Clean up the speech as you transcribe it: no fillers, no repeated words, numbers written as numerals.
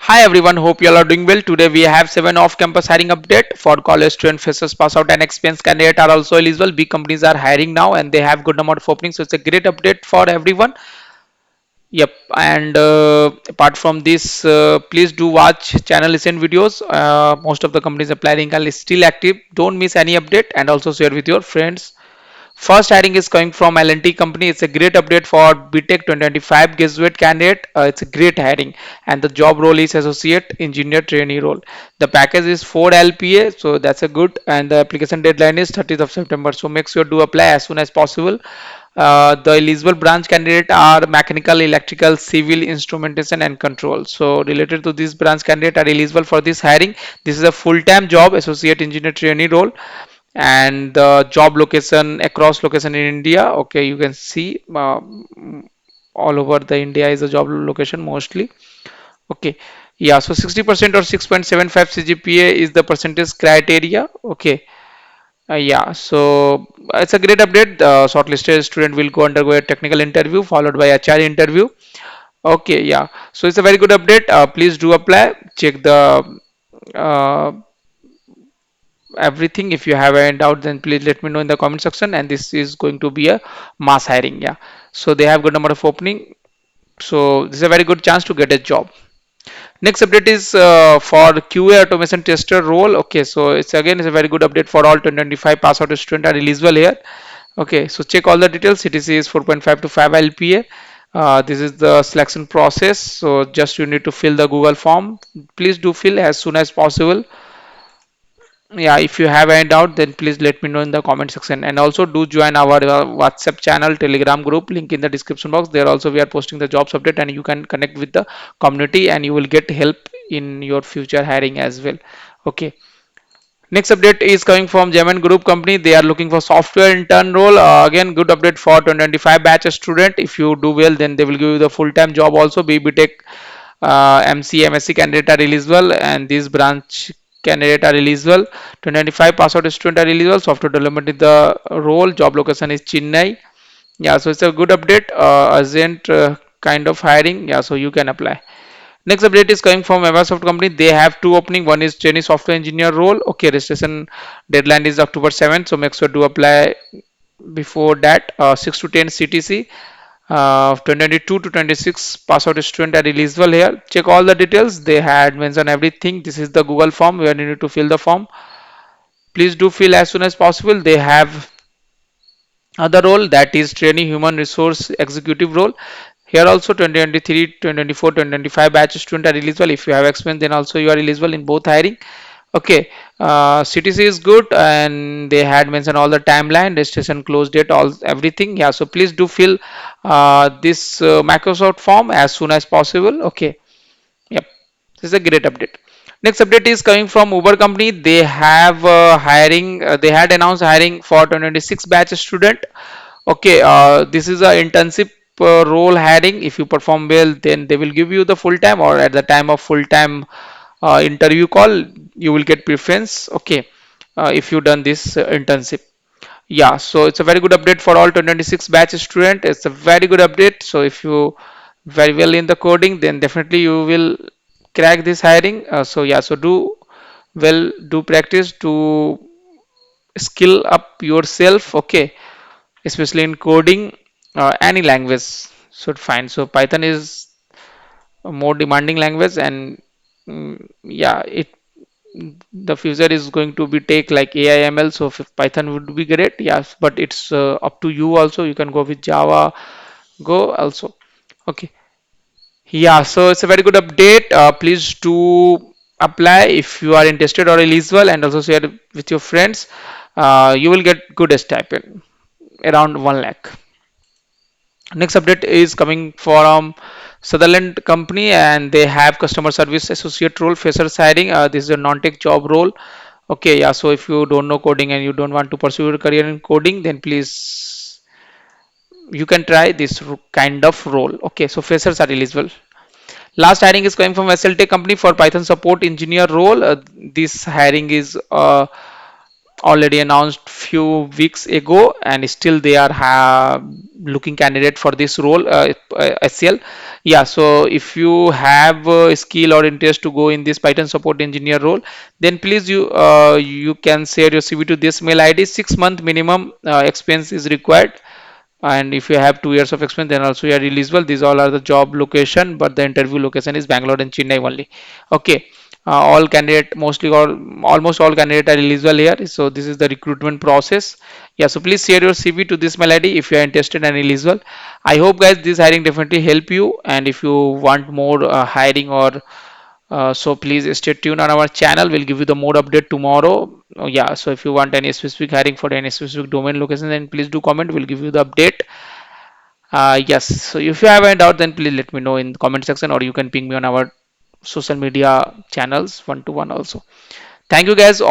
Hi everyone, hope you all are doing well. Today we have 7 off-campus hiring update for college student freshers pass out and experienced candidate are also eligible. Big companies are hiring now and they have good amount of openings, so it's a great update for everyone. Yep, and apart from this, please do watch channel listen videos. Most of the companies applying are still active. Don't miss any update and also share with your friends. First hiring is coming from L&T company. It's a great update for BTech 2025 graduate candidate. It's a great hiring, and the job role is associate engineer trainee role. The package is 4 LPA, so that's a good. And the application deadline is 30th of September. So make sure to apply as soon as possible. The eligible branch candidate are mechanical, electrical, civil, instrumentation, and control. So related to this branch candidate are eligible for this hiring. This is a full-time job, associate engineer trainee role, and the job location across location in India. Okay, you can see all over the India is a job location mostly. Okay, yeah, so 60% or 6.75 CGPA is the percentage criteria. Okay, yeah, so it's a great update. The shortlisted student will go undergo a technical interview followed by a HR interview. Okay, yeah, so it's a very good update. Please do apply. Check the uh, everything. If you have any doubt, then please let me know in the comment section. And this is going to be a mass hiring. Yeah, so they have good number of opening. So this is a very good chance to get a job. Next update is for QA automation tester role. Okay, so it's again is a very good update for all 2025 pass out student are eligible here. Okay, so check all the details. CTC is 4.5 to 5 LPA. This is the selection process. So just you need to fill the Google form. Please do fill as soon as possible. Yeah, if you have any doubt, then please let me know in the comment section. And also do join our WhatsApp channel, Telegram group, link in the description box. There also we are posting the jobs update, and you can connect with the community, and you will get help in your future hiring as well. Okay. Next update is coming from German Group company. They are looking for software intern role. Again, good update for 2025 batch student. If you do well, then they will give you the full-time job also. BBTech, MC, MSc candidate are eligible, and this branch candidate are eligible. 2025 pass out student are eligible. Software development is the role. Job location is Chennai. Yeah, so it's a good update. Urgent kind of hiring. Yeah, so you can apply. Next update is coming from Microsoft company. They have two opening. One is trainee software engineer role. Okay, registration deadline is October 7th. So make sure to apply before that. 6 to 10 CTC. 2022 to 26 pass out student are eligible here. Check all the details. They had mentioned everything. This is the Google form where you need to fill the form. Please do fill as soon as possible. They have other role that is trainee human resource executive role. Here also 2023, 2024, 2025 batch student are eligible. If you have experience, then also you are eligible in both hiring. Okay, CTC is good, and they had mentioned all the timeline, registration close date, all everything. Yeah, so please do fill this Microsoft form as soon as possible. Okay, yep, this is a great update. Next update is coming from Uber company. They have hiring. They had announced hiring for 2026 batch student. Okay, this is a internship role hiring. If you perform well, then they will give you the full time, or at the time of full time interview call, you will get preference. Okay, if you done this internship. Yeah, so it's a very good update for all 2026 batch student. It's a very good update. So if you very well in the coding, then definitely you will crack this hiring. So yeah, so do well, do practice to skill up yourself. Okay, especially in coding, any language should fine. So Python is a more demanding language, and yeah, it the future is going to be take like AI ML. So if Python would be great, yes, but it's up to you also. You can go with Java, go also. Okay, yeah, so it's a very good update. Please do apply if you are interested or eligible, and also share with your friends. You will get good stipend around 1 lakh. Next update is coming from Sutherland company, and they have customer service associate role fresher hiring. This is a non-tech job role. Okay, yeah. So if you don't know coding and you don't want to pursue your career in coding, then please you can try this kind of role. Okay, so freshers are eligible. Last hiring is coming from SLT company for Python support engineer role. This hiring is already announced few weeks ago, and still they are looking candidate for this role, SCL. Yeah, so if you have skill or interest to go in this Python support engineer role, then please you can share your CV to this mail ID. 6 month minimum experience is required, and if you have 2 years of experience, then also you are eligible. These all are the job location, but the interview location is Bangalore and Chennai only. Okay. All candidate, mostly all, almost all candidate are eligible here. So this is the recruitment process. Yeah, so please share your CV to this mail ID if you are interested and eligible. I hope guys this hiring definitely help you, and if you want more hiring or so please stay tuned on our channel. We'll give you the more update tomorrow. Oh, yeah, so if you want any specific hiring for any specific domain location, then please do comment. We'll give you the update. Yes, so if you have any doubt, then please let me know in the comment section, or you can ping me on our social media channels one to one also. Thank you guys.